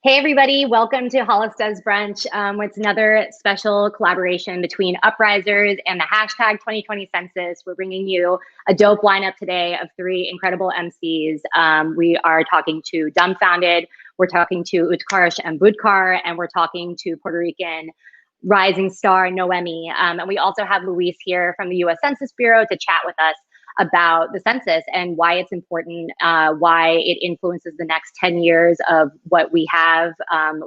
Hey everybody, welcome to Hollis Does Brunch. It's another special collaboration between Uprisers and the hashtag 2020 Census. We're bringing you a dope lineup today of three incredible MCs. We are talking to Dumbfoundead, we're talking to Utkarsh Ambudkar, and we're talking to Puerto Rican rising star Nohemy. And we also have Luis here from the US Census Bureau to chat with us about the census and why it's important, why it influences the next 10 years of what we have,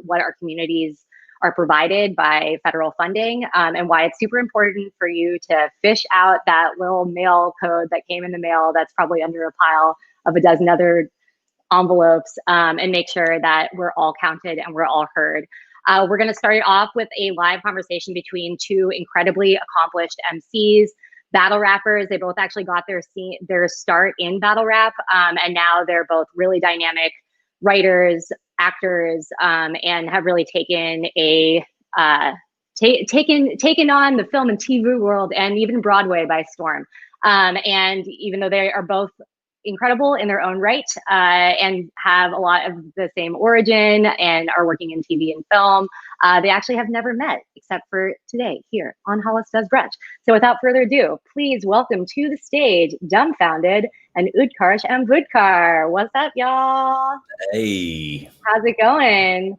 what our communities are provided by federal funding, and why it's super important for you to fish out that little mail code that came in the mail that's probably under a pile of a dozen other envelopes, and make sure that we're all counted and we're all heard. We're going to start it off with a live conversation between two incredibly accomplished MCs, battle rappers. They both actually got their start in battle rap, and now they're both really dynamic writers, actors, and have really taken taken on the film and TV world and even Broadway by storm. And even though they are both incredible in their own right, and have a lot of the same origin and are working in TV and film, they actually have never met except for today here on Hollis Does Brunch. So without further ado, please welcome to the stage Dumbfoundead and Utkarsh Ambudkar. What's up, y'all? Hey. How's it going?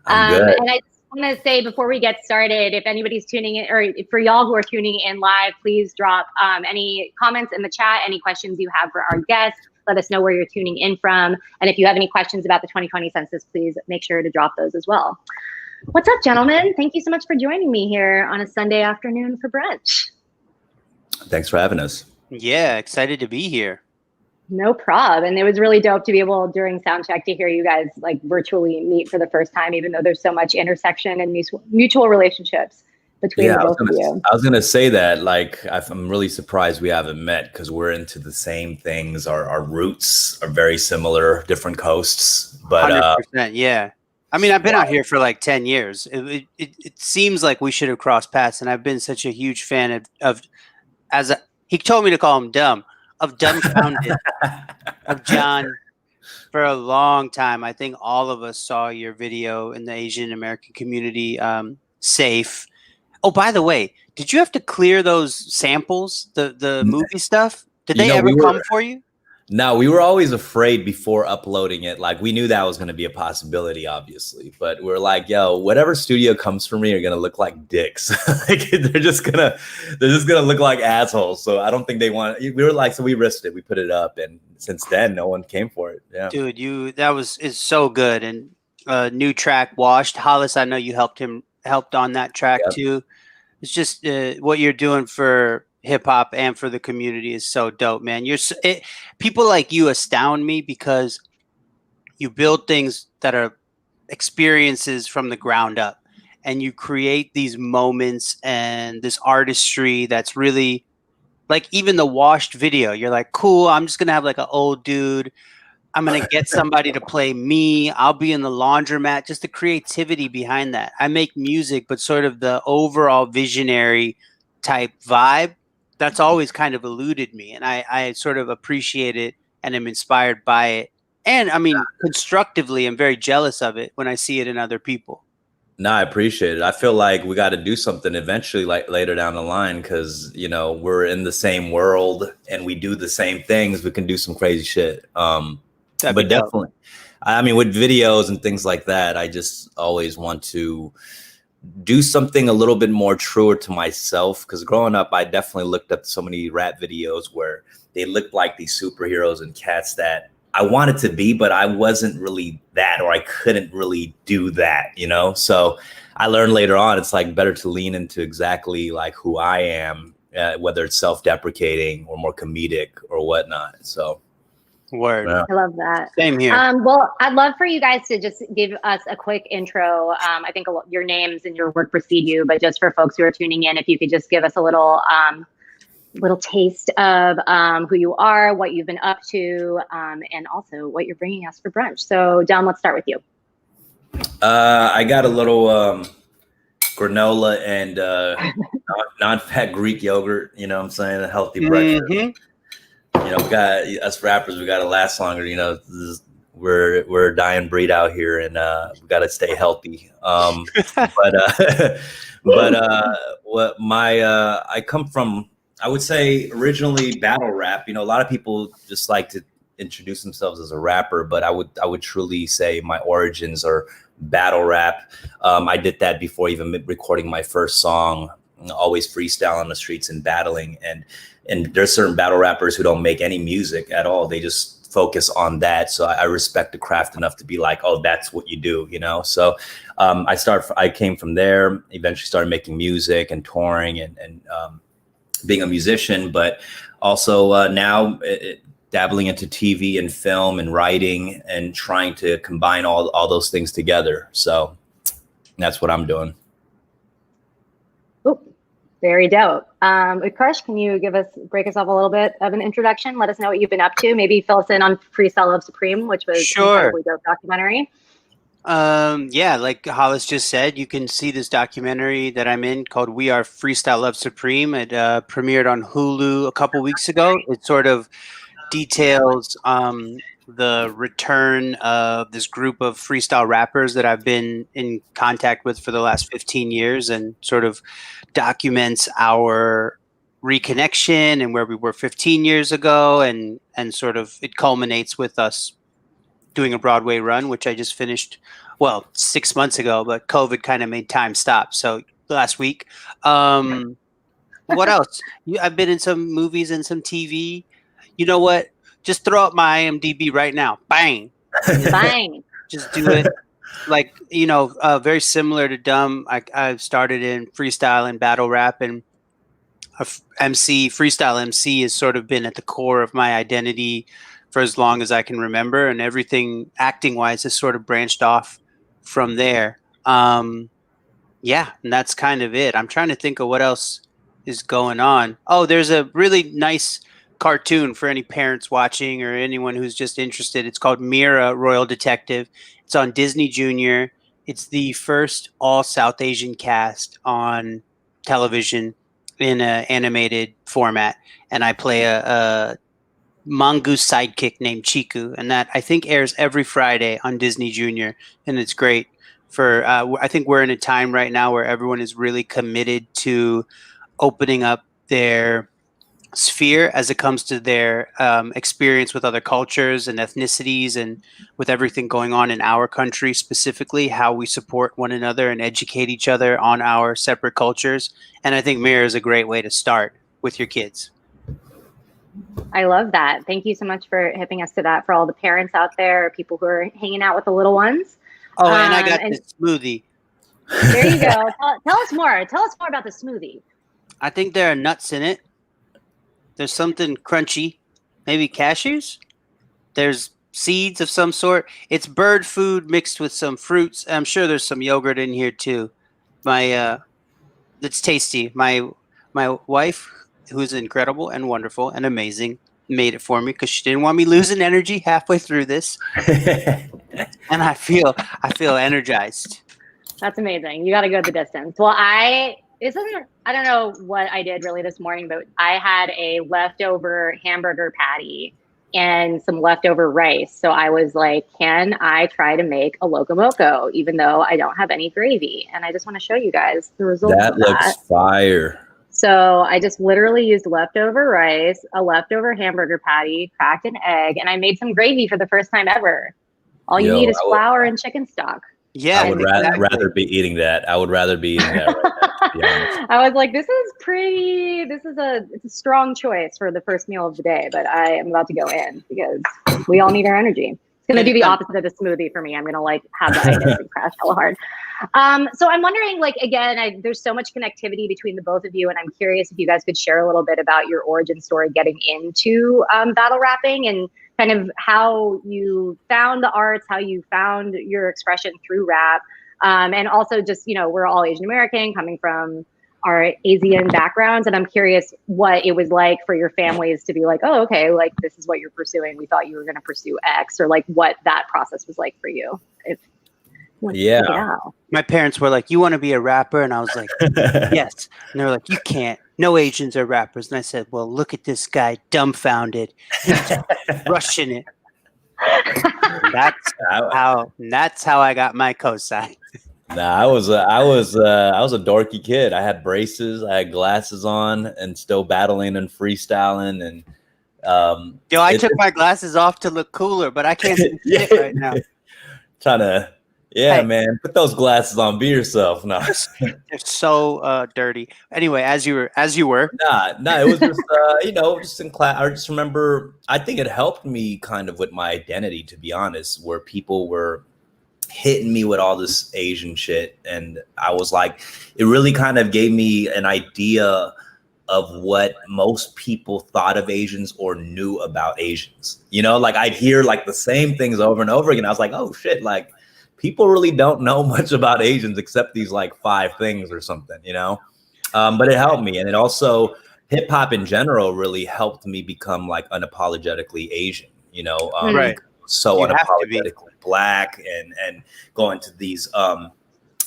I'm good. And I just want to say before we get started, if anybody's tuning in, or for y'all who are tuning in live, please drop any comments in the chat, any questions you have for our guests. Let us know where you're tuning in from. And if you have any questions about the 2020 census, please make sure to drop those as well. What's up, gentlemen? Thank you so much for joining me here on a Sunday afternoon for brunch. Thanks for having us. Yeah, excited to be here. No prob. And it was really dope to be able during sound check to hear you guys like virtually meet for the first time, even though there's so much intersection and mutual relationships between the both of you. I was gonna say that, like, I'm really surprised we haven't met because we're into the same things. Our roots are very similar, different coasts, but 100%, yeah. I mean, I've been out here for like 10 years. It seems like we should have crossed paths, and I've been such a huge fan he told me to call him Dumb, of Dumbfoundead, of John, for a long time. I think all of us saw your video in the Asian American community, Safe. Oh, by the way, did you have to clear those samples, the movie stuff? Did they ever come for you? No, we were always afraid before uploading it. Like, we knew that was going to be a possibility, obviously, but we're like, yo, whatever studio comes for me are going to look like dicks. Like, they're just gonna look like assholes. So I don't think they want. We were like, so we risked it. We put it up, and since then, no one came for it. Yeah, dude, it's so good. And new track, Washed. Hollis, I know you helped on that track too. It's just what you're doing for hip hop and for the community is so dope, man. People like you astound me because you build things that are experiences from the ground up, and you create these moments and this artistry that's really like, even the Washed video, you're like, cool, I'm just gonna have like an old dude, I'm going to get somebody to play me, I'll be in the laundromat, just the creativity behind that. I make music, but sort of the overall visionary type vibe, that's always kind of eluded me. And I sort of appreciate it and am inspired by it. And I mean, constructively, I'm very jealous of it when I see it in other people. No, I appreciate it. I feel like we got to do something eventually, like later down the line, because, you know, we're in the same world and we do the same things. We can do some crazy shit. But definitely, I mean, with videos and things like that, I just always want to do something a little bit more truer to myself, because growing up, I definitely looked up so many rap videos where they looked like these superheroes and cats that I wanted to be, but I wasn't really that, or I couldn't really do that, you know? So I learned later on, it's like better to lean into exactly like who I am, whether it's self-deprecating or more comedic or whatnot. So. Word. I love that. Same here. Well, I'd love for you guys to just give us a quick intro. I think your names and your work precede you, but just for folks who are tuning in, if you could just give us a little taste of who you are, what you've been up to, and also what you're bringing us for brunch. So, Dom, let's start with you. I got a little granola and non-fat Greek yogurt. You know what I'm saying? A healthy breakfast. You know, we got us rappers, we got to last longer. You know, we're a dying breed out here, and we got to stay healthy. But what my I come from, I would say originally battle rap. You know, a lot of people just like to introduce themselves as a rapper, but I would truly say my origins are battle rap. I did that before even recording my first song. Always freestyle on the streets and battling, and there's certain battle rappers who don't make any music at all. They just focus on that. So I respect the craft enough to be like, oh, that's what you do, you know? So I came from there, eventually started making music and touring and being a musician, but also now dabbling into TV and film and writing and trying to combine all those things together. So that's what I'm doing. Ooh, very dope. Utkarsh, can you break us off a little bit of an introduction? Let us know what you've been up to. Maybe fill us in on Freestyle Love Supreme, which was an incredibly dope documentary. Yeah, like Hollis just said, you can see this documentary that I'm in called We Are Freestyle Love Supreme. It premiered on Hulu a couple weeks ago. It sort of details the return of this group of freestyle rappers that I've been in contact with for the last 15 years and sort of documents our reconnection and where we were 15 years ago, and sort of it culminates with us doing a Broadway run, which I just finished, 6 months ago, but COVID kind of made time stop. So last week. What else? I've been in some movies and some TV. You know what? Just throw up my IMDb right now. Bang. Bang. Just do it. Like, very similar to Dumb. I started in freestyle and battle rap, and freestyle MC has sort of been at the core of my identity for as long as I can remember, and everything acting wise has sort of branched off from there. And that's kind of it. I'm trying to think of what else is going on. Oh, there's a really nice cartoon for any parents watching or anyone who's just interested. It's called Mira Royal Detective. It's on Disney Junior. It's the first all South Asian cast on television in an animated format, and I play a mongoose sidekick named Chiku, and that I think airs every Friday on Disney Junior, and it's great for I think we're in a time right now where everyone is really committed to opening up their sphere as it comes to their experience with other cultures and ethnicities, and with everything going on in our country, specifically how we support one another and educate each other on our separate cultures. And I think Mirror is a great way to start with your kids. I love that. Thank you so much for hipping us to that for all the parents out there, people who are hanging out with the little ones. Oh, and I got this smoothie. There you go. Tell us more. Tell us more about the smoothie. I think there are nuts in it. There's something crunchy, maybe cashews. There's seeds of some sort. It's bird food mixed with some fruits. I'm sure there's some yogurt in here too. It's tasty. My wife, who's incredible and wonderful and amazing, made it for me because she didn't want me losing energy halfway through this. And I feel energized. That's amazing. You got to go the distance. Well, I don't know what I did really this morning, but I had a leftover hamburger patty and some leftover rice. So I was like, can I try to make a Loco Moco, even though I don't have any gravy? And I just want to show you guys the results of that. That looks fire. So I just literally used leftover rice, a leftover hamburger patty, cracked an egg, and I made some gravy for the first time ever. All you need is flour and chicken stock. Yeah, I would rather be eating that. I would rather be eating that right now, to be honest. I was like, it's a strong choice for the first meal of the day, but I am about to go in because we all need our energy. It's going to do the opposite of a smoothie for me. I'm going to have the itis and crash hella hard. So I'm wondering, again, there's so much connectivity between the both of you, and I'm curious if you guys could share a little bit about your origin story getting into battle rapping and kind of how you found the arts, how you found your expression through rap. And also just, we're all Asian American coming from our Asian backgrounds. And I'm curious what it was like for your families to be like, oh, okay, this is what you're pursuing. We thought you were going to pursue X, or what that process was like for you. Yeah. My parents were like, you want to be a rapper? And I was like, yes. And they're like, you can't. No Asians are rappers. And I said, well, look at this guy, Dumbfoundead. He's rushing it. That's how I got my cosign. Nah, I was a dorky kid. I had braces, I had glasses on, and still battling and freestyling. And I took my glasses off to look cooler, but I can't see shit right now. Trying to, man, put those glasses on. Be yourself. No, they're so dirty. Anyway, as you were. Nah, it was just just in class. I just remember. I think it helped me kind of with my identity, to be honest, where people were hitting me with all this Asian shit, and I was like, it really kind of gave me an idea of what most people thought of Asians or knew about Asians. Like I'd hear like the same things over and over again. I was like, oh shit, like people really don't know much about Asians except these like 5 things or something, but it helped me. And it also, hip hop in general really helped me become like unapologetically Asian, right. So unapologetically Black, and going to these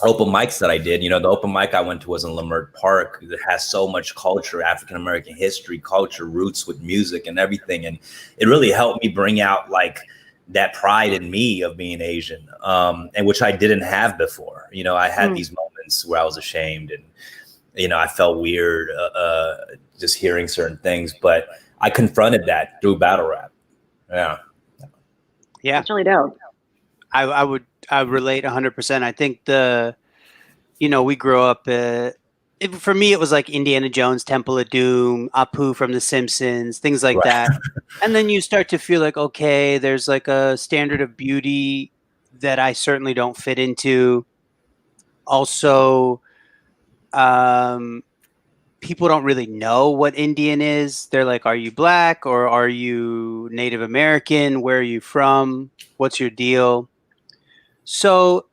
open mics that I did. The open mic I went to was in Leimert Park. That has so much culture, African American history, culture, roots with music and everything. And it really helped me bring out like that pride in me of being Asian, and which I didn't have before. I had these moments where I was ashamed and, I felt weird just hearing certain things, but I confronted that through battle rap. Yeah. That's really dope. I would relate 100%. I think we grew up, for me, it was like Indiana Jones, Temple of Doom, Apu from The Simpsons, things like that. And then you start to feel like, okay, there's like a standard of beauty that I certainly don't fit into. Also, people don't really know what Indian is. They're like, are you Black or are you Native American? Where are you from? What's your deal? So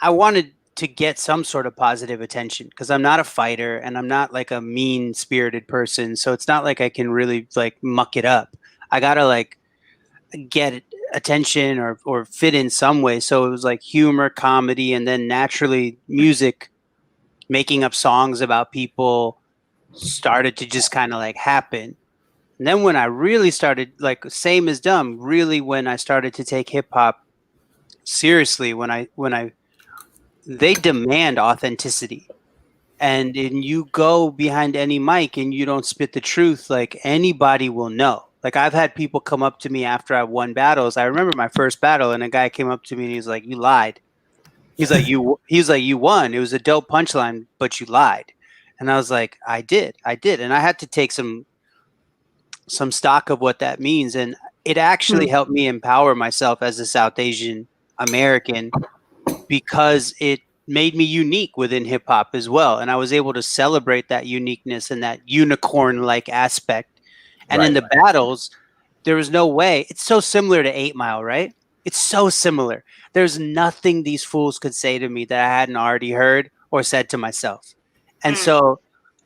I wanted to get some sort of positive attention because I'm not a fighter and I'm not like a mean-spirited person. So it's not like I can really like muck it up. I got to like get attention or fit in some way. So it was like humor, comedy, and then naturally music, making up songs about people started to just kind of like happen. And then when I really started, like same as Dumb, really when I started to take hip hop seriously, they demand authenticity. And you go behind any mic and you don't spit the truth, like anybody will know. Like I've had people come up to me after I won battles. I remember my first battle and a guy came up to me and he's like, you lied. He's like, you won. It was a dope punchline, but you lied. And I was like, I did. And I had to take some stock of what that means. And it actually helped me empower myself as a South Asian American because it made me unique within hip hop as well. And I was able to celebrate that uniqueness and that unicorn-like aspect. And in the battles, there was no way. It's so similar to 8 Mile, right? It's so similar. There's nothing these fools could say to me that I hadn't already heard or said to myself. And so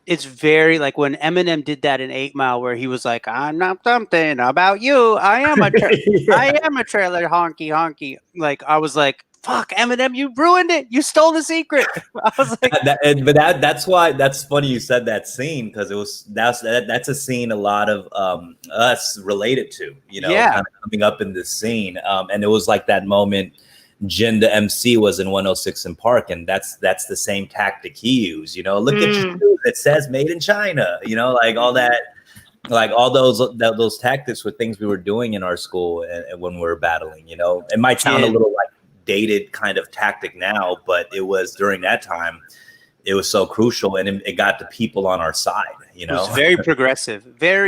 it's very like when Eminem did that in 8 Mile, where he was like, "I know something about you. I am a trailer honky honky." Like I was like, "Fuck, Eminem, you ruined it. You stole the secret." I was like, that's why that's funny you said that scene because that's a scene a lot of us related to, kind of coming up in this scene, and it was like that moment. Jin the MC was in 106 in Park, and that's the same tactic he used. Look at you, it says made in China. Like all that, like all those tactics were things we were doing in our school and when we were battling. It might sound a little like dated kind of tactic now, but it was during that time. It was so crucial, and it got the people on our side. It was very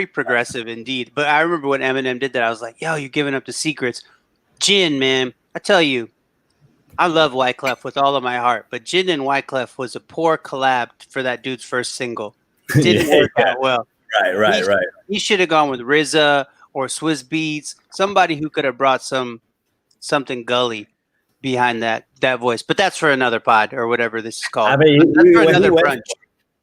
progressive indeed. But I remember when Eminem did that, I was like, "Yo, you're giving up the secrets." Jin, man, I tell you. I love Wyclef with all of my heart, but Jin and Wyclef was a poor collab for that dude's first single. It didn't work out well. Right. He should have gone with RZA or Swizz Beatz, somebody who could have brought something gully behind that voice. But that's for another pod or whatever this is called. I mean, that's for another brunch.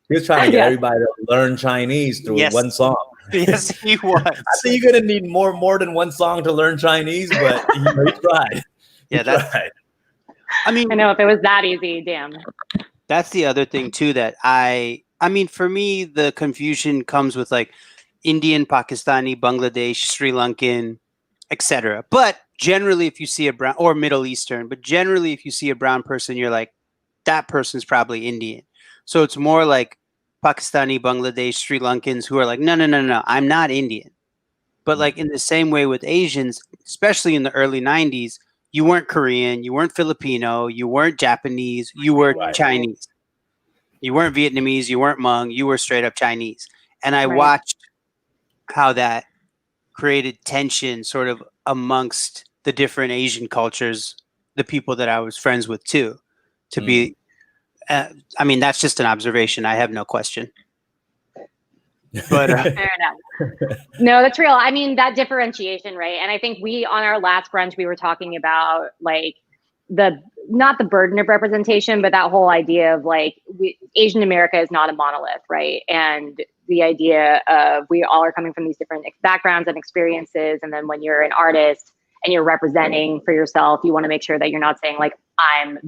He was trying to get everybody to learn Chinese through one song. Yes, he was. I think you're gonna need more than one song to learn Chinese, but he tried. That's. I mean, I know if it was that easy, damn. That's the other thing too that I mean, for me, the confusion comes with like Indian, Pakistani, Bangladesh, Sri Lankan, etc. But generally, if you see a brown or Middle Eastern, but generally, if you see a brown person, you're like, that person's probably Indian. So it's more like Pakistani, Bangladesh, Sri Lankans who are like, no, I'm not Indian. But like in the same way with Asians, especially in the early 90s, you weren't Korean, you weren't Filipino, you weren't Japanese, you were Chinese. You weren't Vietnamese, you weren't Hmong, you were straight up Chinese. And I watched how that created tension sort of amongst the different Asian cultures, the people that I was friends with too, to be, I mean, that's just an observation. I have no question. But fair enough. No, that's real. I mean, that differentiation, right? And I think on our last brunch, we were talking about like not the burden of representation, but that whole idea of like Asian America is not a monolith, right? And the idea of we all are coming from these different backgrounds and experiences. And then when you're an artist and you're representing for yourself, you want to make sure that you're not saying like, I'm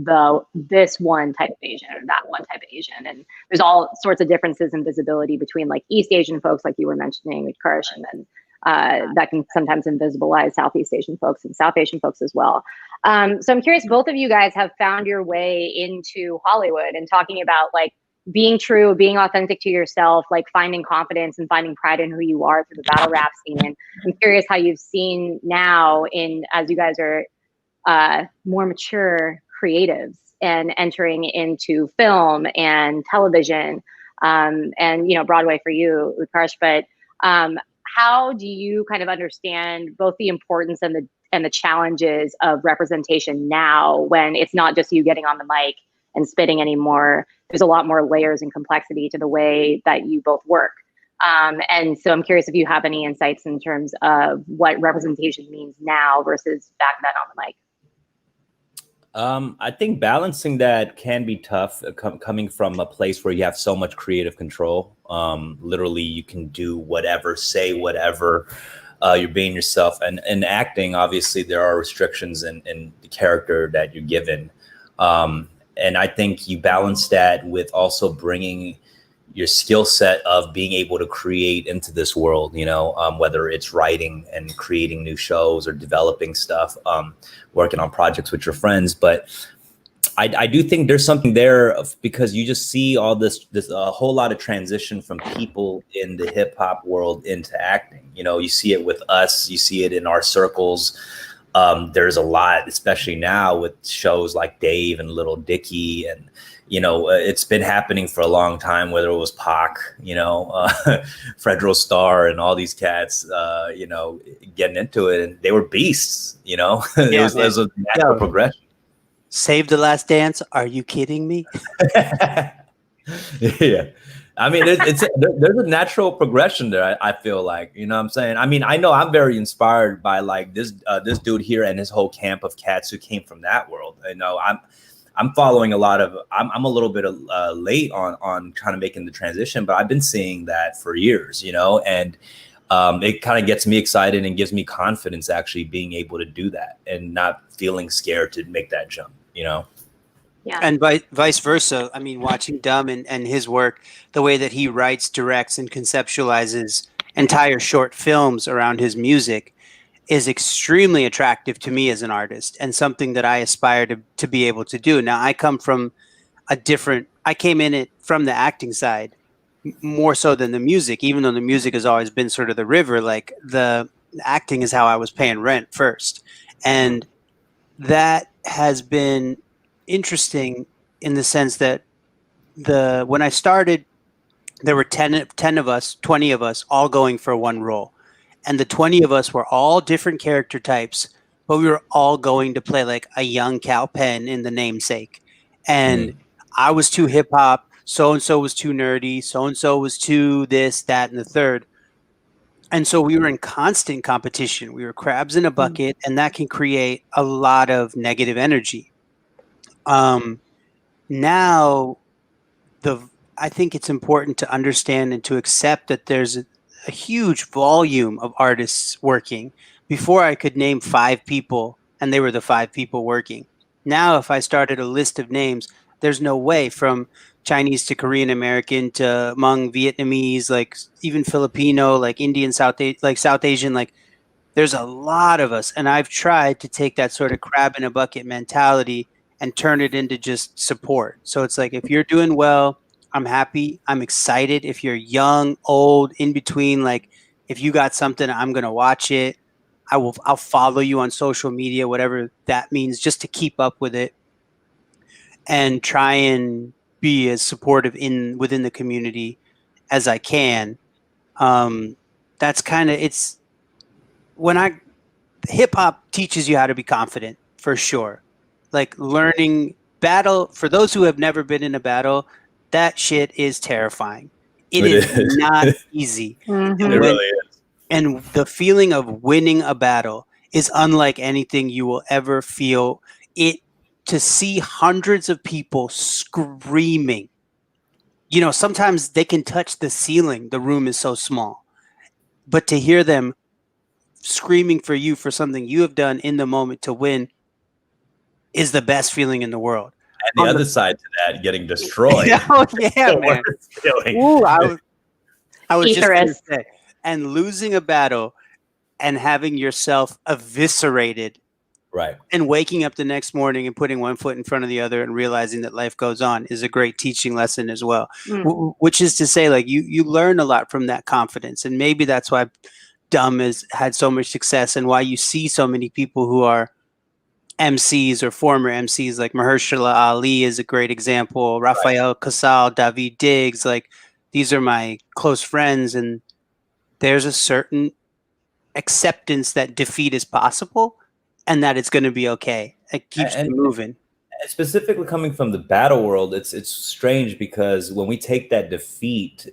this one type of Asian or that one type of Asian. And there's all sorts of differences in visibility between like East Asian folks, like you were mentioning with Utkarsh, and then that can sometimes invisibilize Southeast Asian folks and South Asian folks as well. So I'm curious, both of you guys have found your way into Hollywood and talking about like being true, being authentic to yourself, like finding confidence and finding pride in who you are through the battle rap scene. And I'm curious how you've seen now as you guys are more mature creatives and entering into film and television and, Broadway for you, Utkarsh, but how do you kind of understand both the importance and the challenges of representation now when it's not just you getting on the mic and spitting anymore? There's a lot more layers and complexity to the way that you both work. And so I'm curious if you have any insights in terms of what representation means now versus back then on the mic. I think balancing that can be tough coming from a place where you have so much creative control. Literally, you can do whatever, say whatever. You're being yourself. And in acting, obviously, there are restrictions in the character that you're given. And I think you balance that with also bringing your skill set of being able to create into this world, whether it's writing and creating new shows or developing stuff, working on projects with your friends. But I do think there's something there because you just see all this a whole lot of transition from people in the hip hop world into acting. You see it with us, you see it in our circles. There's a lot, especially now with shows like Dave and Little Dicky, and it's been happening for a long time, whether it was Pac, Fredro Starr and all these cats, getting into it, and they were beasts, it was a natural progression. Save the Last Dance. Are you kidding me? Yeah. I mean, there's a natural progression there. I feel like, what I'm saying? I mean, I know I'm very inspired by like this dude here and his whole camp of cats who came from that world. I'm following a lot of, I'm a little bit late on trying to making the transition, but I've been seeing that for years, and it kind of gets me excited and gives me confidence actually being able to do that and not feeling scared to make that jump, Yeah. And vice versa. I mean, watching Dumb and his work, the way that he writes, directs, and conceptualizes entire short films around his music is extremely attractive to me as an artist and something that I aspire to be able to do. Now, I come from I came in it from the acting side more so than the music, even though the music has always been sort of the river, like the acting is how I was paying rent first. And that has been interesting in the sense that when I started, there were 10 of us, 20 of us all going for one role. And the 20 of us were all different character types, but we were all going to play like a young Cal Penn in The Namesake. And I was too hip hop. So-and-so was too nerdy. So-and-so was too this, that, and the third. And so we were in constant competition. We were crabs in a bucket, and that can create a lot of negative energy. Now, I think it's important to understand and to accept that there's a huge volume of artists working. Before I could name 5 people, and they were the 5 people working. Now, if I started a list of names, there's no way from Chinese to Korean American to Hmong, Vietnamese, like even Filipino, like Indian, South Asian, like there's a lot of us, and I've tried to take that sort of crab in a bucket mentality and turn it into just support. So it's like, if you're doing well, I'm happy, I'm excited. If you're young, old, in between, like if you got something, I'm going to watch it. I'll follow you on social media, whatever that means, just to keep up with it and try and be as supportive within the community as I can. That's kind of, it's when hip hop teaches you how to be confident, for sure. Like learning battle, for those who have never been in a battle, that shit is terrifying. It is not easy. Mhm. It really is. And the feeling of winning a battle is unlike anything you will ever feel. To see hundreds of people screaming, you know, sometimes they can touch the ceiling. The room is so small. But to hear them screaming for you for something you have done in the moment to win is the best feeling in the world. And the other side to that, getting destroyed. Oh, yeah, man. Ooh, I was just going to say, and losing a battle and having yourself eviscerated, right, and waking up the next morning and putting one foot in front of the other and realizing that life goes on is a great teaching lesson as well. Which is to say, like, you learn a lot from that confidence, and maybe that's why Dumb has had so much success, and why you see so many people who are MCs or former MCs, like Mahershala Ali is a great example. Rafael Casal, David Diggs, like these are my close friends, and there's a certain acceptance that defeat is possible and that it's going to be okay. It keeps you moving. Specifically coming from the battle world, it's strange because when we take that defeat,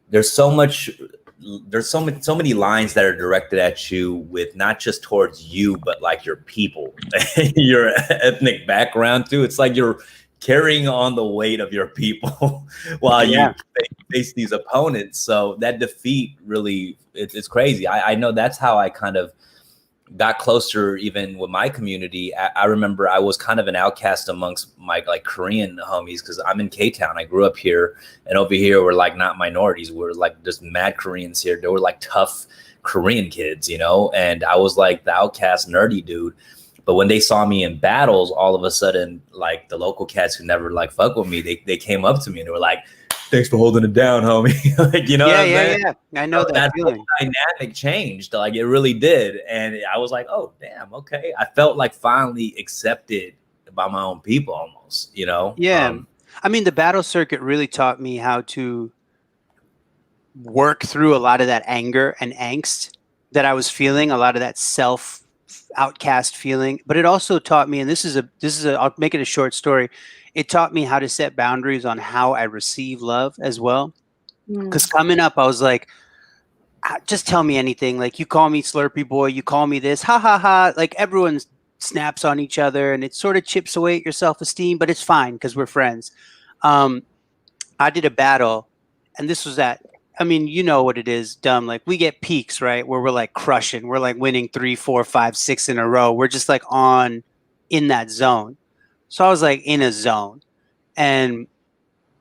there's so many lines that are directed at you, with not just towards you, but like your people, your ethnic background too. It's like you're carrying on the weight of your people while you face these opponents. So that defeat really, it's crazy. I know that's how I kind of got closer even with my community. I remember I was kind of an outcast amongst my like Korean homies, because I'm in K-Town. I grew up here, and over here we're like not minorities. We're like just mad Koreans here. They were like tough Korean kids, you know, and I was like the outcast nerdy dude. But when they saw me in battles, all of a sudden, like the local cats who never like fuck with me, they came up to me and they were like, "Thanks for holding it down, homie." Like, you know, yeah. I know that feeling. Dynamic changed, like it really did, and I was like, "Oh, damn, okay." I felt like finally accepted by my own people, almost, you know. Yeah, I mean, the battle circuit really taught me how to work through a lot of that anger and angst that I was feeling, a lot of that self outcast feeling. But it also taught me, and this is a I'll make it a short story. It taught me how to set boundaries on how I receive love as well. Because coming up, I was like, just tell me anything. Like, you call me Slurpee Boy, you call me this, ha ha ha. Like, everyone snaps on each other, and it sort of chips away at your self-esteem, but it's fine because we're friends. I did a battle, and this was that. I mean, you know what it is, Dumb. Like, we get peaks, right, where we're like crushing. We're like winning 3, 4, 5, 6 in a row. We're just like in that zone. So I was like in a zone, and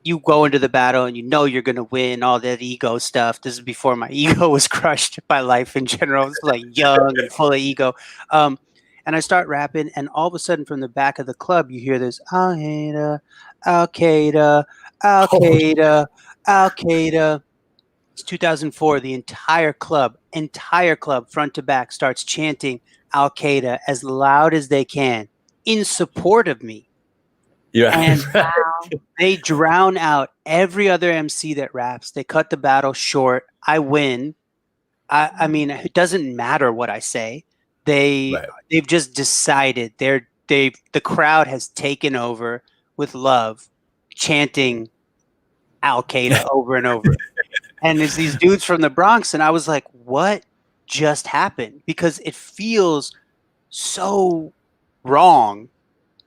you go into the battle and you know you're going to win, all that ego stuff. This is before my ego was crushed by life in general. It's like young and full of ego. And I start rapping, and all of a sudden from the back of the club, you hear this, Al-Qaeda, Al-Qaeda, Al-Qaeda, Al-Qaeda. It's 2004. The entire club, front to back, starts chanting Al-Qaeda as loud as they can in support of me. Yeah. And they drown out every other MC that raps. They cut the battle short. I win. I mean, it doesn't matter what I say. They've just decided the crowd has taken over with love, chanting Al-Qaeda over and over. And there's these dudes from the Bronx, and I was like, what just happened? Because it feels so wrong.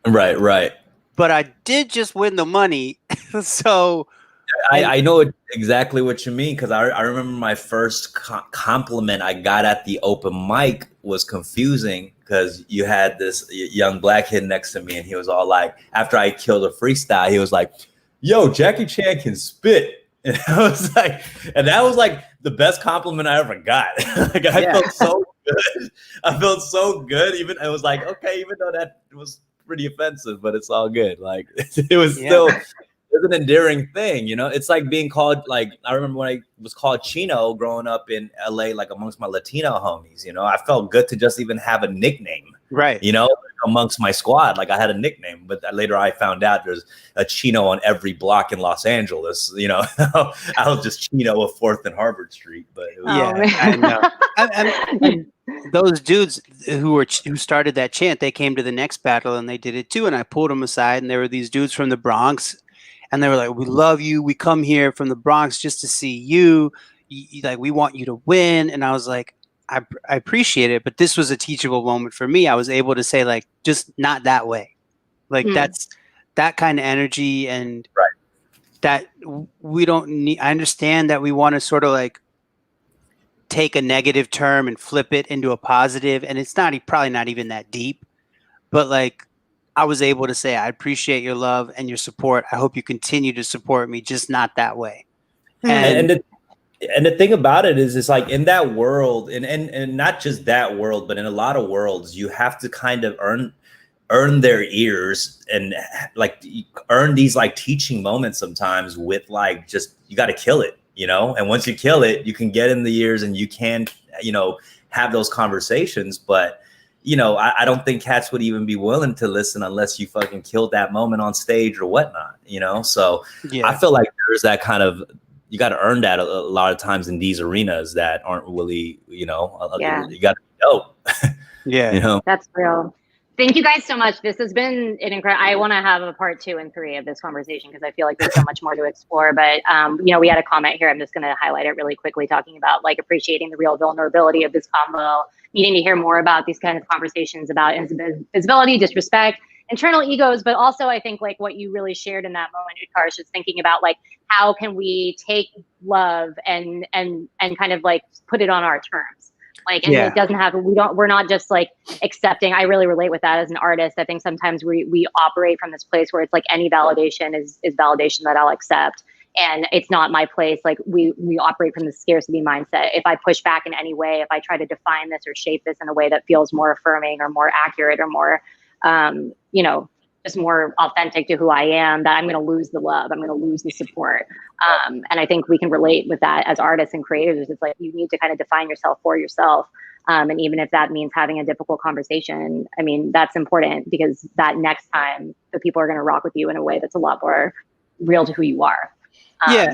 Right. But I did just win the money. So I know exactly what you mean, because I remember my first compliment I got at the open mic was confusing, because you had this young black kid next to me, and he was all like, after I killed a freestyle, he was like, "Yo, Jackie Chan can spit." And I was like, and that was like the best compliment I ever got. Like, I felt so good. I felt so good. Even I was like, okay, even though that was pretty offensive, but it's all good. Like it was still it's an endearing thing, you know. It's like being called, like, I remember when I was called Chino growing up in LA, like amongst my Latino homies, you know. I felt good to just even have a nickname, right? You know, amongst my squad. Like I had a nickname, but later I found out there's a Chino on every block in Los Angeles, you know. I was just Chino of 4th and Harvard Street, but it was, I know. And those dudes who started that chant, they came to the next battle and they did it too. And I pulled them aside, and there were these dudes from the Bronx, and they were like, "We love you. We come here from the Bronx just to see you. Like, we want you to win." And I was like, I appreciate it, but this was a teachable moment for me. I was able to say, like, just not that way. Like that's that kind of energy, and that we don't need. I understand that we want to sort of like take a negative term and flip it into a positive, and it's probably not even that deep, but like I was able to say, I appreciate your love and your support. I hope you continue to support me, just not that way. And the thing about it is, it's like in that world, and not just that world, but in a lot of worlds, you have to kind of earn their ears, and like earn these like teaching moments sometimes with like, just, you got to kill it, you know. And once you kill it, you can get in the ears and you can, you know, have those conversations. But you know, I don't think cats would even be willing to listen unless you fucking killed that moment on stage or whatnot, you know. So I feel like there's that kind of, you got to earn that a lot of times in these arenas that aren't really, you know, you got to be dope. Yeah, you know, that's real. Thank you guys so much. This has been an incredible. I want to have a part 2 and 3 of this conversation because I feel like there's so much more to explore. But you know, we had a comment here. I'm just going to highlight it really quickly, talking about like appreciating the real vulnerability of this combo, needing to hear more about these kind of conversations about invisibility, disrespect, internal egos, but also I think like what you really shared in that moment, Utkarsh, is thinking about like how can we take love and kind of like put it on our terms. Like, and it doesn't have, we're not just like accepting. I really relate with that as an artist. I think sometimes we operate from this place where it's like any validation is validation that I'll accept. And it's not my place. Like we operate from the scarcity mindset. If I push back in any way, if I try to define this or shape this in a way that feels more affirming or more accurate or more, you know, just more authentic to who I am, that I'm going to lose the love. I'm going to lose the support. And I think we can relate with that as artists and creators. It's like you need to kind of define yourself for yourself. And even if that means having a difficult conversation, I mean, that's important because that next time the people are going to rock with you in a way that's a lot more real to who you are.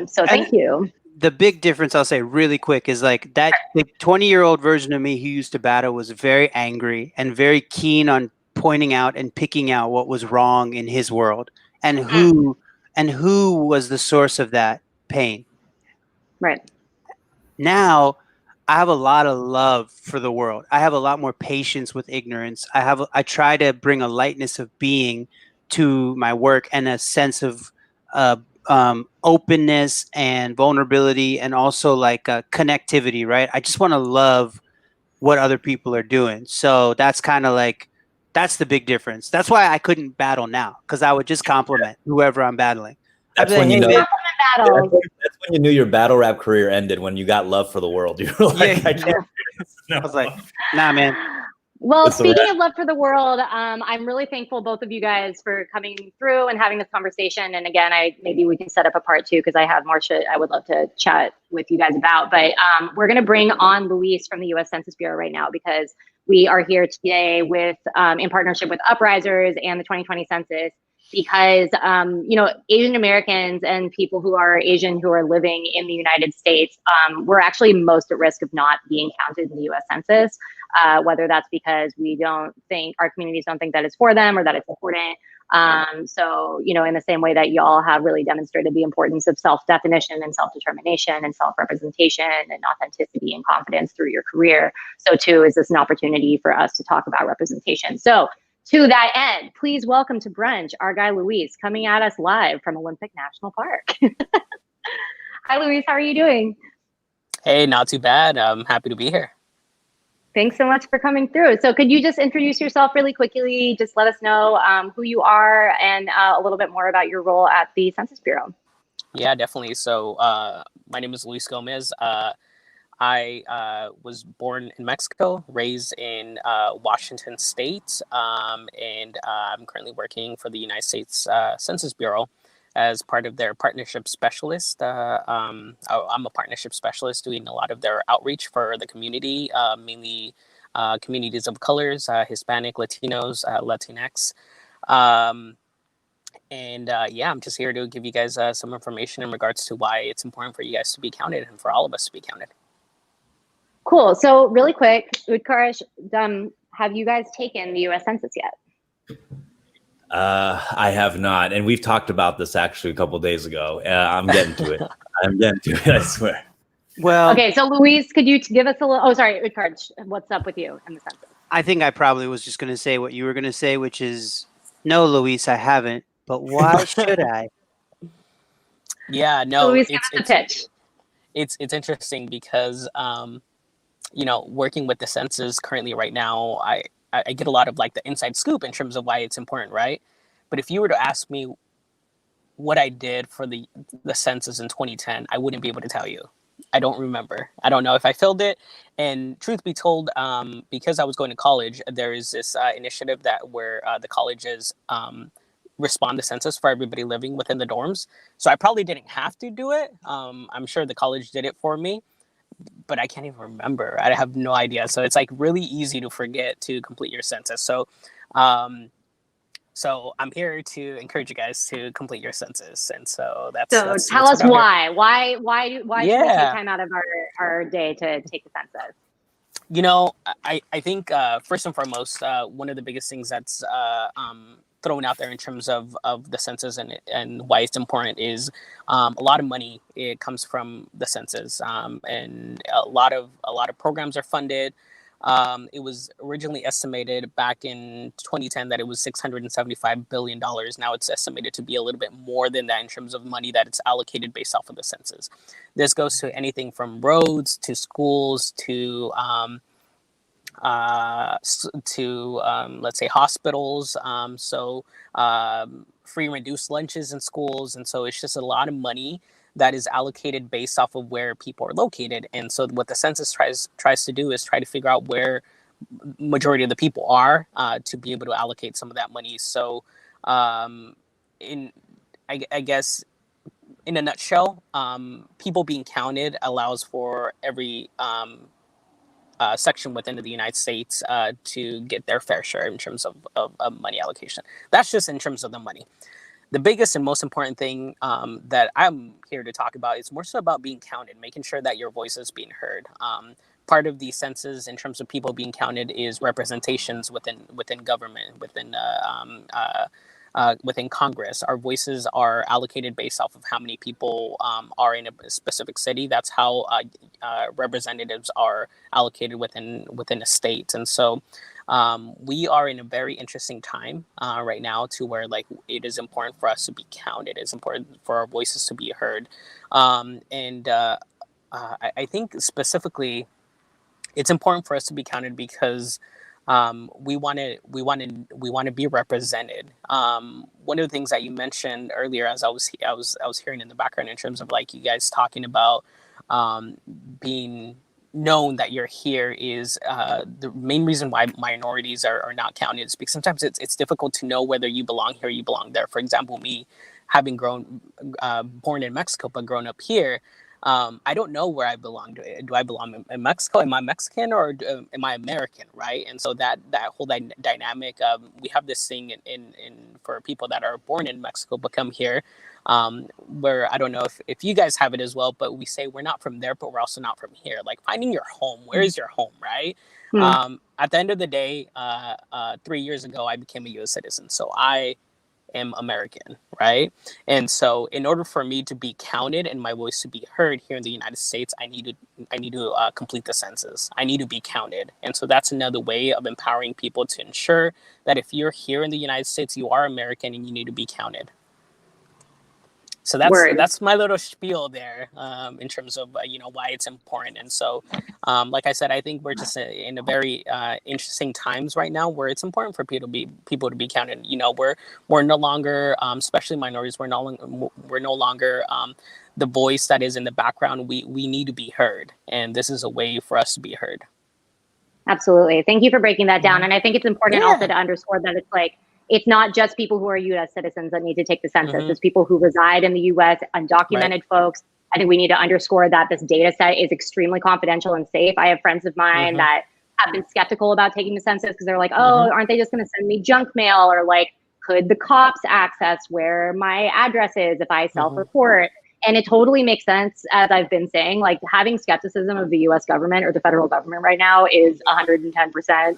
So thank you. The big difference, I'll say really quick, is like that the 20-year-old version of me who used to battle was very angry and very keen on pointing out and picking out what was wrong in his world and who was the source of that pain. Right. Now I have a lot of love for the world. I have a lot more patience with ignorance. I try to bring a lightness of being to my work and a sense of openness and vulnerability, and also like connectivity, right? I just want to love what other people are doing. So that's kind of like, that's the big difference. That's why I couldn't battle now, because I would just compliment whoever I'm battling. That's when you know. That's when you knew your battle rap career ended, when you got love for the world. You were like, I can't do this. No. I was like, nah, man. Well, speaking of love for the world, I'm really thankful both of you guys for coming through and having this conversation. And again, maybe we can set up a part 2 because I have more shit I would love to chat with you guys about. But we're going to bring on Luis from the U.S. Census Bureau right now because we are here today with in partnership with Uprisers and the 2020 Census. Because, you know, Asian Americans and people who are Asian who are living in the United States, we're actually most at risk of not being counted in the U.S. Census, whether that's because our communities don't think that it's for them or that it's important. So, you know, in the same way that y'all have really demonstrated the importance of self-definition and self-determination and self-representation and authenticity and confidence through your career, so too is this an opportunity for us to talk about representation. So, to that end, please welcome to Brunch our guy Luis, coming at us live from Olympic National Park. Hi, Luis. How are you doing? Hey, not too bad. I'm happy to be here. Thanks so much for coming through. So could you just introduce yourself really quickly? Just let us know who you are and a little bit more about your role at the Census Bureau. Yeah, definitely. So my name is Luis Gomez. I was born in Mexico, raised in Washington State, and I'm currently working for the United States Census Bureau as part of their partnership specialist. I'm a partnership specialist doing a lot of their outreach for the community, mainly communities of colors, Hispanic, Latinos, Latinx. Yeah, I'm just here to give you guys some information in regards to why it's important for you guys to be counted and for all of us to be counted. Cool. So really quick, Utkarsh, have you guys taken the U.S. Census yet? I have not, and we've talked about this actually a couple days ago. I'm getting to it. I swear. Well, okay. So Luis, could you give us a little? Oh, sorry, Utkarsh, what's up with you and the census? I think I probably was just going to say what you were going to say, which is, no, Luis, I haven't. But why should I? Yeah, no. So Luis, give us a pitch. It's interesting because working with the census currently right now, I get a lot of like the inside scoop in terms of why it's important, right? But if you were to ask me what I did for the census in 2010, I wouldn't be able to tell you. I don't remember. I don't know if I filled it. And truth be told, because I was going to college, there is this initiative where the colleges respond to census for everybody living within the dorms. So I probably didn't have to do it. I'm sure the college did it for me, but I can't even remember. I have no idea. So it's like really easy to forget to complete your census. So I'm here to encourage you guys to complete your census. And so that's tell us why. Why should we take Yeah. time out of our day to take the census? I think first and foremost, one of the biggest things that's thrown out there in terms of the census and why it's important is a lot of money. It comes from the census, and a lot of programs are funded. It was originally estimated back in 2010 that it was $675 billion. Now it's estimated to be a little bit more than that in terms of money that it's allocated based off of the census. This goes to anything from roads to schools to let's say hospitals. Free reduced lunches in schools. And so it's just a lot of money that is allocated based off of where people are located. And so what the census tries to do is try to figure out where majority of the people are to be able to allocate some of that money. So I guess in a nutshell, people being counted allows for every section within the United States to get their fair share in terms of money allocation. That's just in terms of the money. The biggest and most important thing that I'm here to talk about is more so about being counted, making sure that your voice is being heard. Part of the census in terms of people being counted is representations within government, within Congress. Our voices are allocated based off of how many people are in a specific city. That's how representatives are allocated within a state. And so we are in a very interesting time right now to where like it is important for us to be counted. It's important for our voices to be heard. I think specifically it's important for us to be counted because we want to be represented. One of the things that you mentioned earlier, as I was hearing in the background, in terms of like you guys talking about being known that you're here, is the main reason why minorities are not counted is because sometimes it's difficult to know whether you belong here or you belong there. For example, me having born in Mexico but grown up here. I don't know where I belong. Do I belong in Mexico? Am I Mexican or am I American? Right. And so that whole dynamic, we have this thing in for people that are born in Mexico but come here, where I don't know if you guys have it as well, but we say we're not from there, but we're also not from here. Like finding your home. Where is your home? Right. At the end of the day, 3 years ago, I became a U.S. citizen. So I am American, right? And so in order for me to be counted and my voice to be heard here in the United States, I need to complete the census. I need to be counted. And so that's another way of empowering people to ensure that if you're here in the United States, you are American and you need to be counted. So that's my little spiel there in terms of why it's important. And so like I said, I think we're just in a very interesting times right now where it's important for people to be counted. We're no longer, especially minorities, we're no longer the voice that is in the background, we need to be heard, and this is a way for us to be heard. Absolutely. Thank you for breaking that down. And I think it's important also to underscore that it's like, it's not just people who are U.S. citizens that need to take the census. It's people who reside in the U.S., undocumented folks. I think we need to underscore that this data set is extremely confidential and safe. I have friends of mine that have been skeptical about taking the census because they're like, oh, aren't they just going to send me junk mail? Or like, could the cops access where my address is if I self-report? And it totally makes sense, as I've been saying, like having skepticism of the US government or the federal government right now is 110%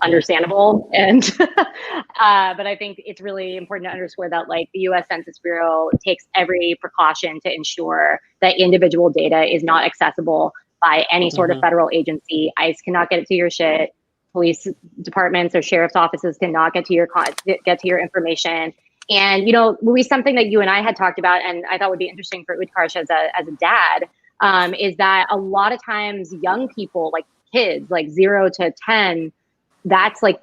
understandable. And but I think it's really important to underscore that like the US Census Bureau takes every precaution to ensure that individual data is not accessible by any sort of federal agency. ICE cannot get it to your shit. Police departments or sheriff's offices cannot get to your information. And, you know, Louise, something that you and I had talked about, and I thought would be interesting for Utkarsh as a dad, is that a lot of times young people, like kids, like 0 to 10, that's like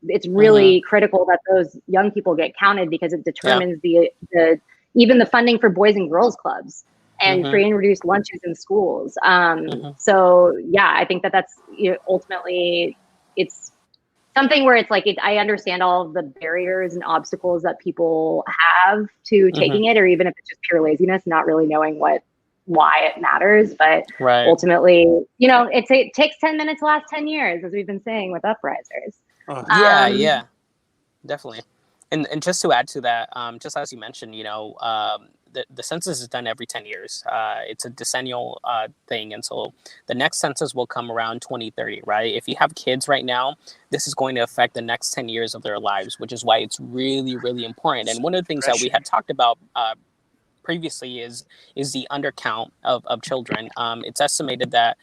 it's really critical that those young people get counted because it determines the even the funding for boys and girls clubs and free and reduced lunches in schools. So yeah, I think that's ultimately it's something where it's like, I understand all of the barriers and obstacles that people have to taking it, or even if it's just pure laziness, not really knowing why it matters. But ultimately, you know, it takes 10 minutes to last 10 years, as we've been saying with uprisers. Yeah, definitely. And just to add to that, just as you mentioned, you know, the census is done every 10 years. It's a decennial thing. And so the next census will come around 2030, right? If you have kids right now, this is going to affect the next 10 years of their lives, which is why it's really, really important. And one of the things that we had talked about previously is the undercount of children. It's estimated that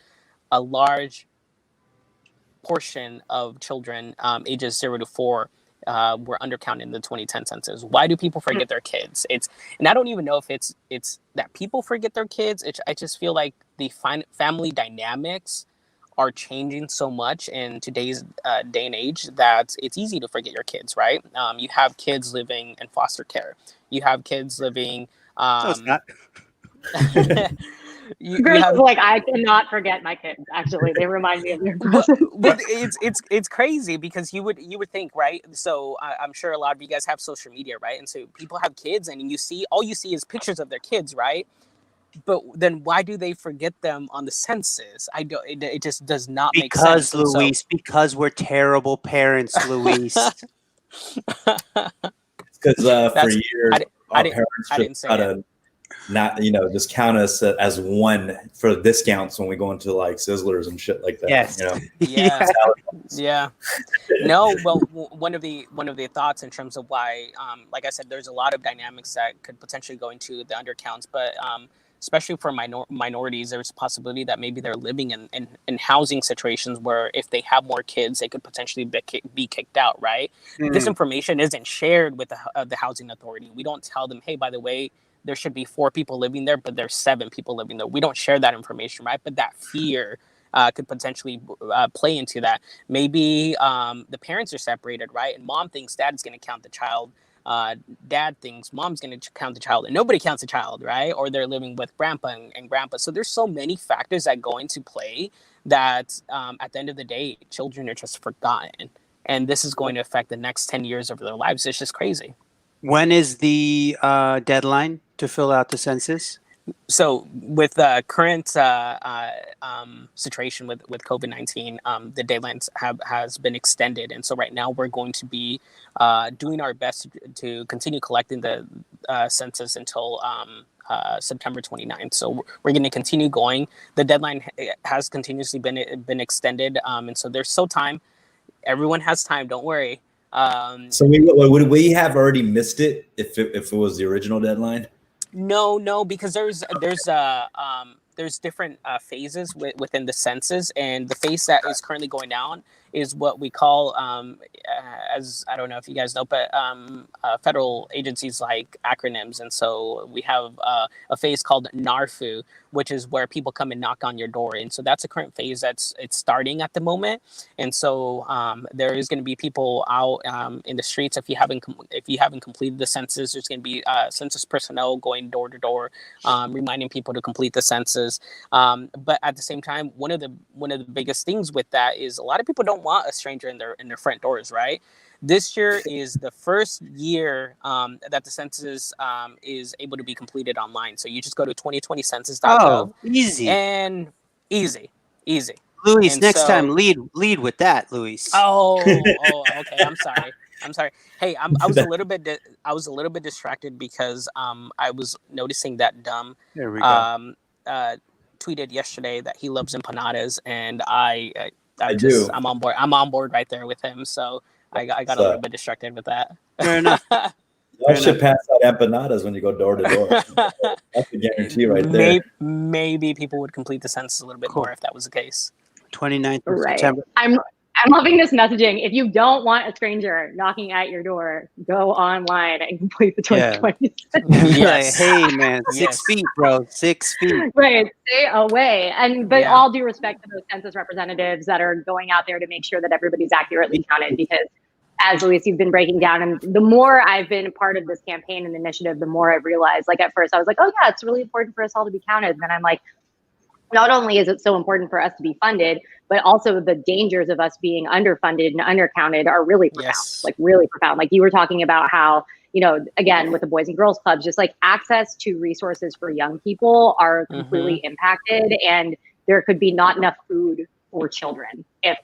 a large portion of children ages 0 to 4 were undercounted in the 2010 census. Why do people forget their kids? And I don't even know if it's that people forget their kids. I just feel like the family dynamics are changing so much in today's day and age that it's easy to forget your kids, right? You have kids living in foster care. You have kids living. No, it's not. Like, I cannot forget my kids. Actually, they remind me of your presence. But it's crazy because you would think, right? So I'm sure a lot of you guys have social media, right? And so people have kids, and all you see is pictures of their kids, right? But then why do they forget them on the census? It just does not make sense. Because Luis, because we're terrible parents, Luis. Because for years, our parents just try to not, just count us as one for discounts when we go into like Sizzlers and shit like that. Yes. Yeah. No, well, one of the thoughts in terms of why, like I said, there's a lot of dynamics that could potentially go into the undercounts, but especially for minorities, there's a possibility that maybe they're living in housing situations where if they have more kids, they could potentially be kicked out, right? This information isn't shared with the housing authority. We don't tell them, hey, by the way, there should be 4 people living there, but there's 7 people living there. We don't share that information, right? But that fear could potentially play into that. Maybe the parents are separated, right? And mom thinks dad's going to count the child. Dad thinks mom's going to count the child, and nobody counts the child, right? Or they're living with grandpa and grandpa. So there's so many factors that go into play that at the end of the day, children are just forgotten. And this is going to affect the next 10 years of their lives. It's just crazy. When is the deadline to fill out the census? So with the current situation with COVID-19, the deadlines has been extended. And so right now we're going to be doing our best to continue collecting the census until September 29th. So we're going to continue going. The deadline has continuously been extended. And so there's still time. Everyone has time. Don't worry. So would we have already missed it if it was the original deadline? No, because there's different phases within the census, and the phase that is currently going down is what we call, as I don't know if you guys know, but federal agencies like acronyms. And so we have a phase called NARFU, which is where people come and knock on your door. And so that's a current phase it's starting at the moment. And so there is going to be people out in the streets. If you haven't completed the census, there's going to be census personnel going door to door, reminding people to complete the census. But at the same time, one of the biggest things with that is a lot of people don't want a stranger in their front doors, right? This year is the first year that the census is able to be completed online. So you just go to 2020census.gov. Oh, easy. And easy. Luis, And next so- time lead with that, Luis. Oh, okay. I'm sorry. Hey, I was a little bit distracted because I was noticing that There we go. tweeted yesterday that he loves empanadas, and I do. I'm on board. I'm on board right there with him. So I got a little bit distracted with that. Fair enough. Y'all should pass out empanadas when you go door to door. That's a guarantee right there. Maybe people would complete the census a little bit more if that was the case. 29th of Right. September. I'm loving this messaging. If you don't want a stranger knocking at your door, go online and complete the 2020 census. Yes. Hey, man, 6 Yes. feet, bro. 6 feet. Right, stay away. But Yeah. all due respect to those census representatives that are going out there to make sure that everybody's accurately counted, because as Luis, you've been breaking down, and the more I've been part of this campaign and initiative, the more I've realized, like at first I was like, oh yeah, it's really important for us all to be counted. And then I'm like, not only is it so important for us to be funded, but also the dangers of us being underfunded and undercounted are really profound, like really profound. Like you were talking about how, again, with the Boys and Girls Clubs, just like access to resources for young people are completely impacted, and there could be not enough food for children if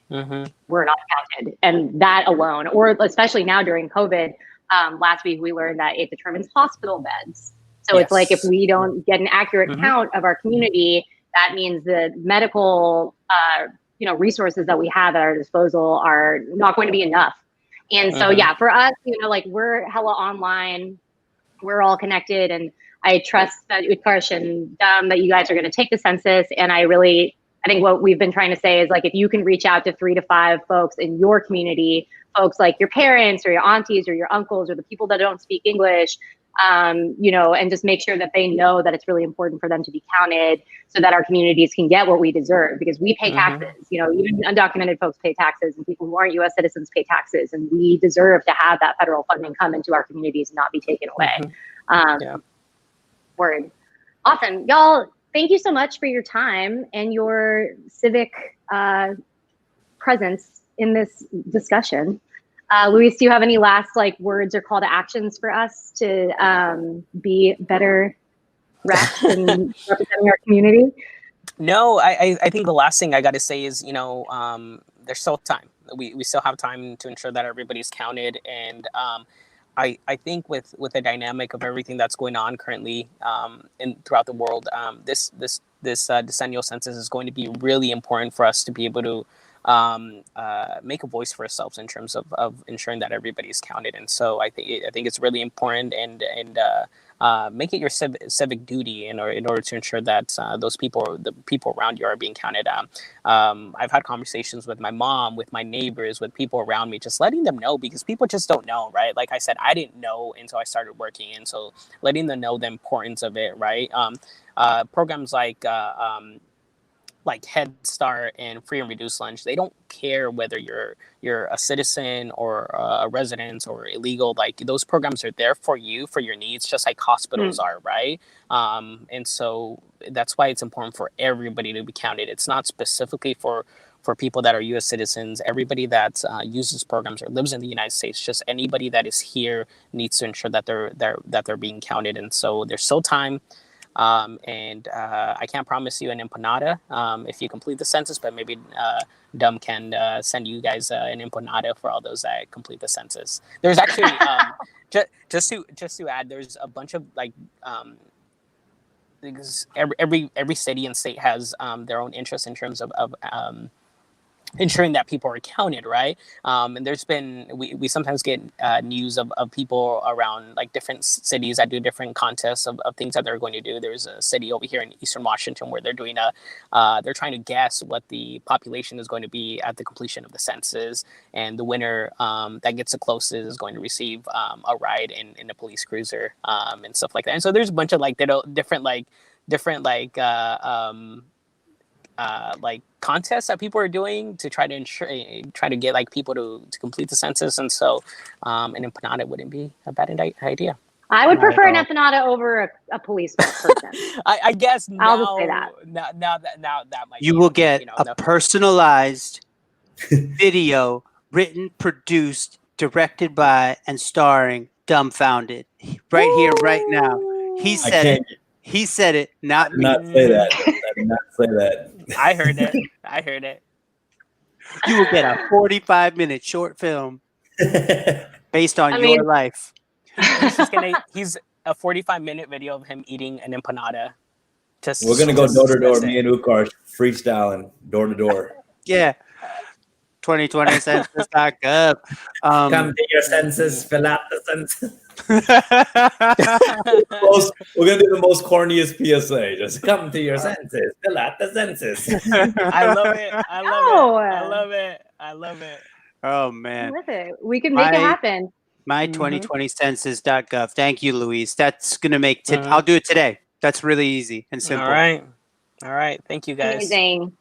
we're not counted. And that alone, or especially now during COVID, last week we learned that it determines hospital beds. So it's like if we don't get an accurate count of our community, that means the medical, resources that we have at our disposal are not going to be enough. And so, yeah, for us, like we're hella online, we're all connected, and I trust that Utkarsh and that you guys are going to take the census. And I think what we've been trying to say is like, if you can reach out to 3 to 5 folks in your community, folks like your parents or your aunties or your uncles or the people that don't speak English, and just make sure that they know that it's really important for them to be counted so that our communities can get what we deserve, because we pay taxes, even undocumented folks pay taxes, and people who aren't US citizens pay taxes, and we deserve to have that federal funding come into our communities and not be taken away. Word. Awesome. Y'all, thank you so much for your time and your civic presence in this discussion. Luis, do you have any last words or call to actions for us to be better reps and representing our community? No, I think the last thing I got to say is, there's still time. We still have time to ensure that everybody's counted. And I think with the dynamic of everything that's going on currently throughout the world, this decennial census is going to be really important for us to be able to make a voice for ourselves in terms of ensuring that everybody's counted. And so I think it's really important, and make it your civic duty in order to ensure that the people around you are being counted. I've had conversations with my mom, with my neighbors, with people around me, just letting them know, because people just don't know, right? Like I said, I didn't know until I started working, and so letting them know the importance of it, right? Programs like Head Start and Free and Reduced Lunch, they don't care whether you're a citizen or a resident or illegal. Like those programs are there for you, for your needs, just like hospitals are, right? And so that's why it's important for everybody to be counted. It's not specifically for people that are U.S. citizens. Everybody that uses programs or lives in the United States, just anybody that is here needs to ensure that they're being counted. And so there's still time. And I can't promise you an empanada if you complete the census, but maybe Dumb can send you guys an empanada for all those that complete the census. There's actually just to add, there's a bunch of because every city and state has their own interest in terms of ensuring that people are counted, right? And there's been, we sometimes get news of people around like different cities that do different contests of things that they're going to do. There's a city over here in Eastern Washington where they're doing they're trying to guess what the population is going to be at the completion of the census, and the winner that gets the closest is going to receive a ride in a police cruiser and stuff like that. And so there's a bunch of like different contests that people are doing to try to get like people to complete the census. And so an empanada wouldn't be a bad idea. I would prefer an empanada over a police person. I guess I'll just say that. Now that might you will get a personalized video written, produced, directed by, and starring Dumbfoundead right here, right now. He said it. He said it, not me. I did not say that. I did not say that. I heard it. I heard it. You will get a 45-minute short film based on your life. He's a 45-minute video of him eating an empanada. We're gonna go door to door. Me and Utkarsh freestyling door to door. Yeah. 2020 census.gov. Come to your census, fill out the census. We're gonna do the most corniest PSA. Just come to your census, fill out the census. I love it. I love it. Oh man. With it. We can make it happen. My 2020 census.gov. Thank you, Luis. That's gonna make I'll do it today. That's really easy and simple. All right. Thank you guys. Amazing.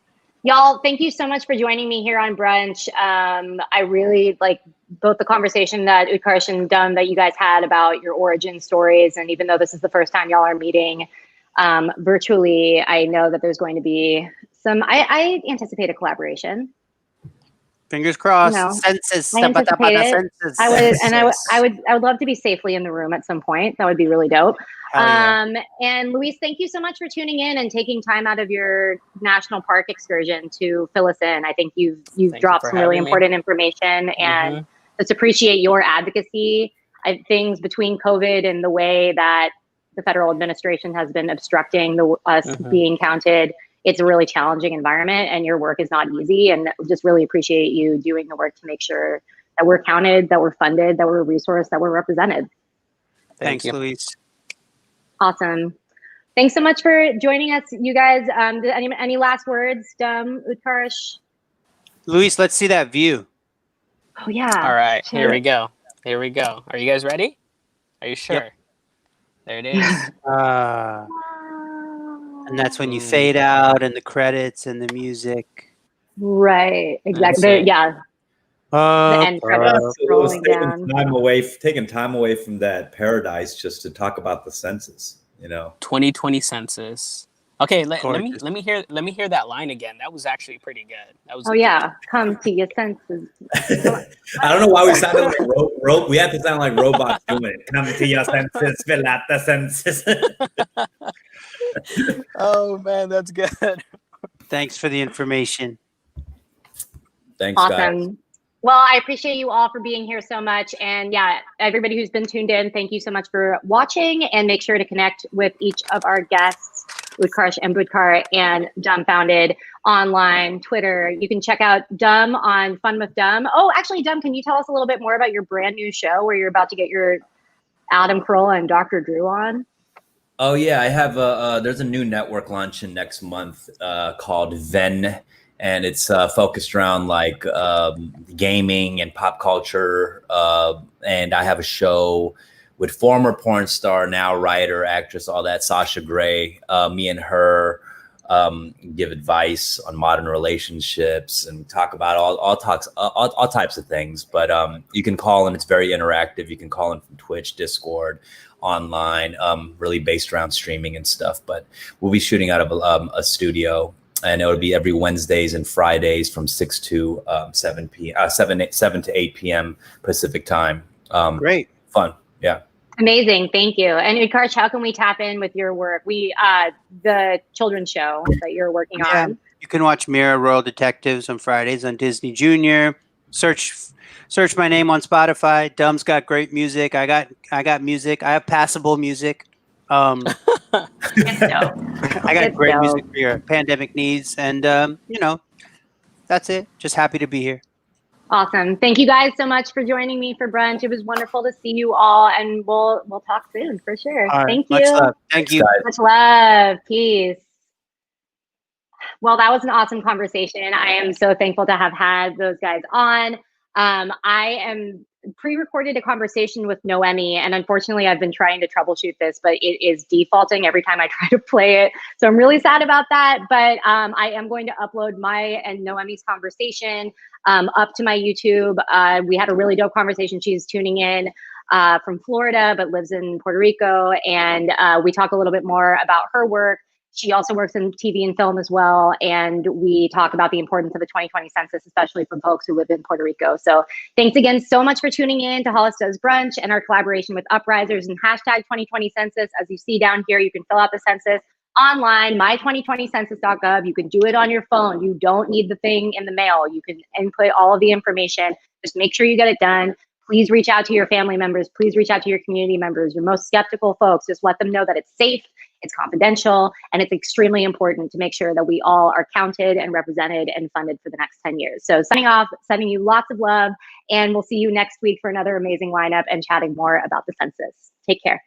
Y'all, thank you so much for joining me here on Brunch. I really like both the conversation that Utkarsh and Dum that you guys had about your origin stories. And even though this is the first time y'all are meeting virtually, I know that there's going to be I anticipate a collaboration. Fingers crossed. Census. I would love to be safely in the room at some point. That would be really dope. And Luis, thank you so much for tuning in and taking time out of your national park excursion to fill us in. I think you've dropped some really important information, and let's appreciate your advocacy. Things between COVID and the way that the federal administration has been obstructing us being counted. It's a really challenging environment, and your work is not easy. And just really appreciate you doing the work to make sure that we're counted, that we're funded, that we're resourced, that we're represented. Thanks, Luis. Awesome. Thanks so much for joining us, you guys. Any last words, Utkarsh? Luis, let's see that view. Oh, yeah. All right. Here we go. Are you guys ready? Are you sure? Yep. There it is. And that's when you fade out and the credits and the music. Right. Exactly. The end credits rolling down. Taking time away from that paradise just to talk about the census, 2020 census. Okay, let me hear that line again. That was actually pretty good. That was come to your senses. I don't know why we sounded like we had to sound like robots doing it. Come to your senses, fill out the census. Oh man, that's good. Thanks for the information. Thanks, awesome. Guys. Well, I appreciate you all for being here so much. And everybody who's been tuned in, thank you so much for watching, and make sure to connect with each of our guests, Utkarsh Ambudkar and Dumbfoundead, online, Twitter. You can check out Dum on Fun with Dum. Oh, actually, Dum, can you tell us a little bit more about your brand new show where you're about to get your Adam Carolla and Dr. Drew on? Oh yeah, I have there's a new network launching next month called Ven, and it's focused around like gaming and pop culture. And I have a show with former porn star, now writer, actress, all that, Sasha Grey. Me and her give advice on modern relationships and talk about all types of things. But you can call in; it's very interactive. You can call in from Twitch, Discord, online, really based around streaming and stuff. But we'll be shooting out of a studio, and it would be every Wednesdays and Fridays from 6 to 7 to 8 p.m. Pacific time. Great. Fun. Yeah. Amazing. Thank you. And Utkarsh, how can we tap in with your work? The children's show that you're working on. You can watch Mirror Royal Detectives on Fridays on Disney Junior. Search my name on Spotify. Dum's got great music. I got music. I have passable music. It's dope. I got great music for your pandemic needs, and that's that's it. Just happy to be here. Awesome. Thank you guys so much for joining me for brunch. It was wonderful to see you all, and we'll talk soon for sure. All right. Thank you. Much love. Thank Thanks, you. guys. Much love. Peace. Well, that was an awesome conversation. I am so thankful to have had those guys on. I am pre-recorded a conversation with Nohemy, and unfortunately I've been trying to troubleshoot this, but it is defaulting every time I try to play it. So I'm really sad about that, but I am going to upload my and Nohemy's conversation up to my YouTube. We had a really dope conversation. She's tuning in from Florida, but lives in Puerto Rico. And we talk a little bit more about her work. She also works in TV and film as well. And we talk about the importance of the 2020 census, especially for folks who live in Puerto Rico. So thanks again so much for tuning in to Hollis Does Brunch and our collaboration with Uprisers and hashtag 2020 census. As you see down here, you can fill out the census online, my2020census.gov. You can do it on your phone. You don't need the thing in the mail. You can input all of the information. Just make sure you get it done. Please reach out to your family members. Please reach out to your community members, your most skeptical folks. Just let them know that it's safe, it's confidential, and it's extremely important to make sure that we all are counted and represented and funded for the next 10 years. So signing off, sending you lots of love, and we'll see you next week for another amazing lineup and chatting more about the census. Take care.